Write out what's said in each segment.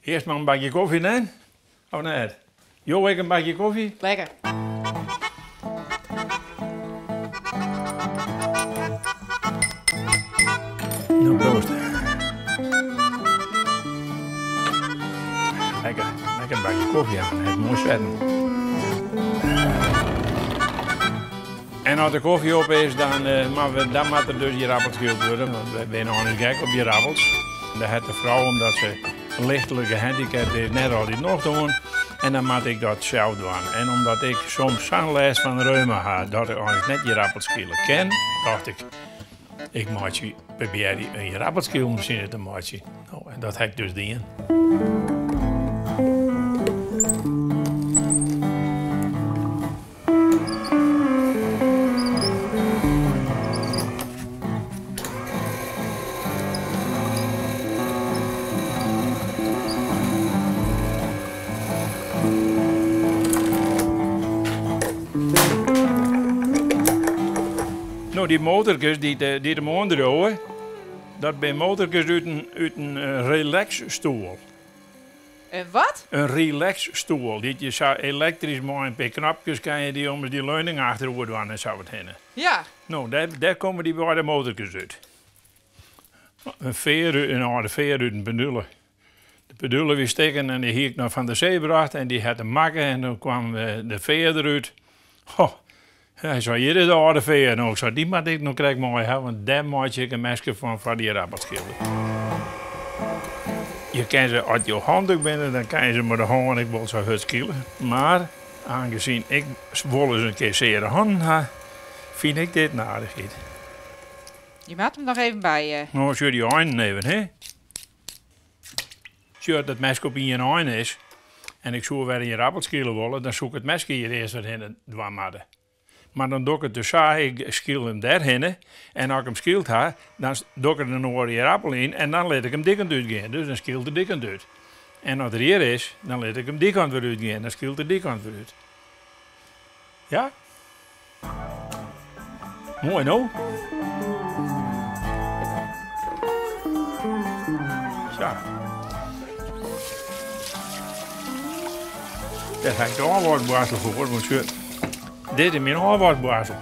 Eerst maar een bakje koffie, nee? Of net? Jo, ik een bakje koffie? Lekker. Nou, proost. Lekker een bakje koffie aan. Het mooi zwetten. En als de koffie op is, dan mag er dus die rappels gehaald worden. Want we zijn nog niet gek op die rappels. Daar heeft de vrouw, omdat ze een lichtelijke handicap is, net altijd nog doen. En dan moet ik dat zelf doen. En omdat ik soms zo'n les van reuma heb, dat ik eigenlijk net die rappelschillen ken, dacht ik maak je proberen een rappelschil misschien te maken. Nou, en dat heb ik dus gedaan. Nou, die motortjes die de maanden houden, dat zijn motortjes uit een relaxstoel. Een wat? Een relaxstoel. Die je zou elektrisch met een paar knopjes kan je die om die leuning achterover doen en zo wat heen. Ja. Nou, daar komen die bij de motortjes uit. Een oude veer uit een pendule. De pendule weer steken en die hier ik nog van de zee gebracht en die had te makken en dan kwam de veer eruit. Oh. Hij zei, hier is de oude veer. Nou, ik zei, die moet ik nog krijg mooi hebben, want daar maak ik een mesje van die rappelschillen. Je kan ze uit je handdoek binnen, dan kan je ze met de hand, ik wil zo hard skillen. Maar, aangezien ik wel eens een keer zeer handen heb, vind ik dit nadigheid. Je maakt hem nog even bij je. Nou, als je die handen even, hè. Als dat mesje op in je handen is, en ik zou weer in je rappelschillen willen, dan zoek ik het mesje hier eerst weer in en dwam hadden. Maar dan doe ik het dus zo, ik schil hem daarheen. En als ik hem schild heb, dan doe ik er een oranje appel in en dan laat ik hem die kant uitgaan. Dus dan schilt de die kant uit. En als er hier is, dan laat ik hem die kant weer uitgaan. Dan schilt de die kant weer uit. Ja? Mooi nou. Zo. Daar ga ik de aanwoordborstel voor, want je... Dit is mijn aanwoordborstel.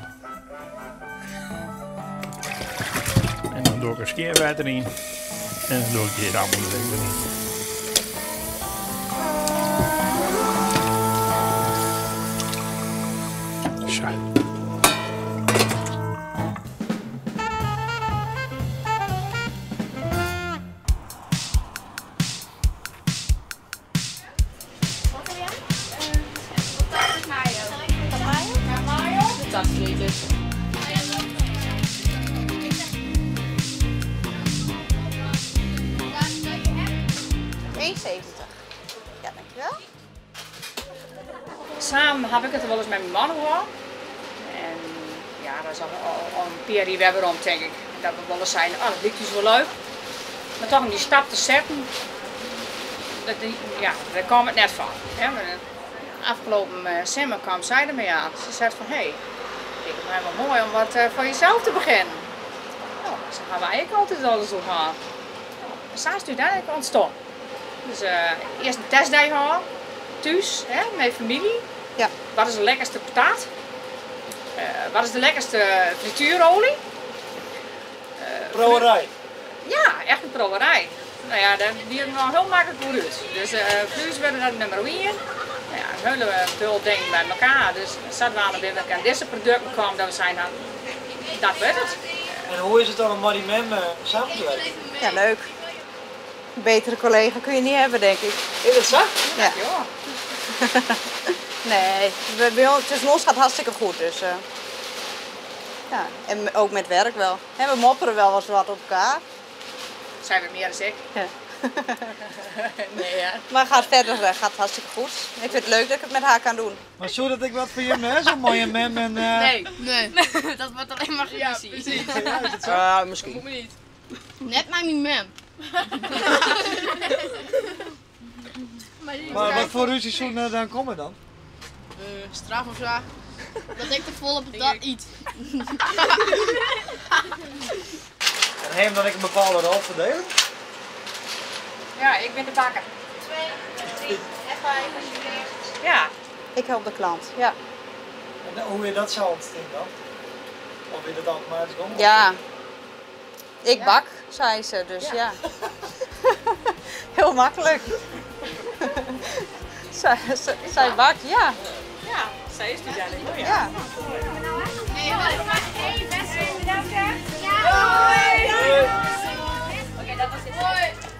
En dan doe ik er scheerwater in. En dan doe ik die appel erin. Zo. Ja, dankjewel. Samen heb ik het wel eens met mijn man gehad. En ja, dat is al een periode weer rond, denk ik. Dat we wel eens zijn, dat lijkt dus wel leuk. Maar toch om die stap te zetten, daar kwam het net van. Hè. Afgelopen zomer kwam zij ermee aan. Ze zei van, hé, ik vind het wel mooi om wat van jezelf te beginnen. Nou, zo gaan wij eigenlijk altijd alles zo gaan. En zo is het uiteindelijk ontstaan. Dus eerst een testdag gehad, thuis, hè, met familie. Ja. Wat is de lekkerste patat? Wat is de lekkerste frituurolie? Brouwerij. Ja, echt een brouwerij. Nou ja, die is nog heel makkelijk goed uit. Dus vlees werden dat nummer 1. Nou ja, dan hebben we veel dingen bij elkaar. Dus zaten we aan de elkaar deze producten kwamen, dat we zijn dan, dat werd het. En hoe is het dan om met die mem samen te werken? Ja, leuk. Een betere collega kun je niet hebben, denk ik. Is het zo? Ja. Ja. Nee, tussen ons gaat het hartstikke goed. Dus, ja. En ook met werk wel. En we mopperen wel eens wat op elkaar. Zijn we meer dan ik? Ja. Nee, ja. Maar gaat verder gaat hartstikke goed. Ik vind het leuk dat ik het met haar kan doen. Maar zo dat ik wat voor je mem, zo'n mooie mem en... Nee. Nee, dat wordt alleen maar geruzie. Ja, is het zo? Misschien. Moet me niet. Net maar niet mem. Maar wat voor ruzie zo'n dan komen dan? Straf of zo. Dat ik er vol op dat iets. En hem dan ik een bepaalde rol verdelen? Ja, ik ben de bakker. Ja. Ik help de klant, ja. En hoe je dat zo ontstaan dan? Of je dat automatisch om? Ja. Ik bak, zei ze, dus ja. Heel makkelijk. Zij bakt, ja. Ja, zij is die dan. Ja. Hey, best bedankt. Ja, hoi. Oké, dat was het. Hoi.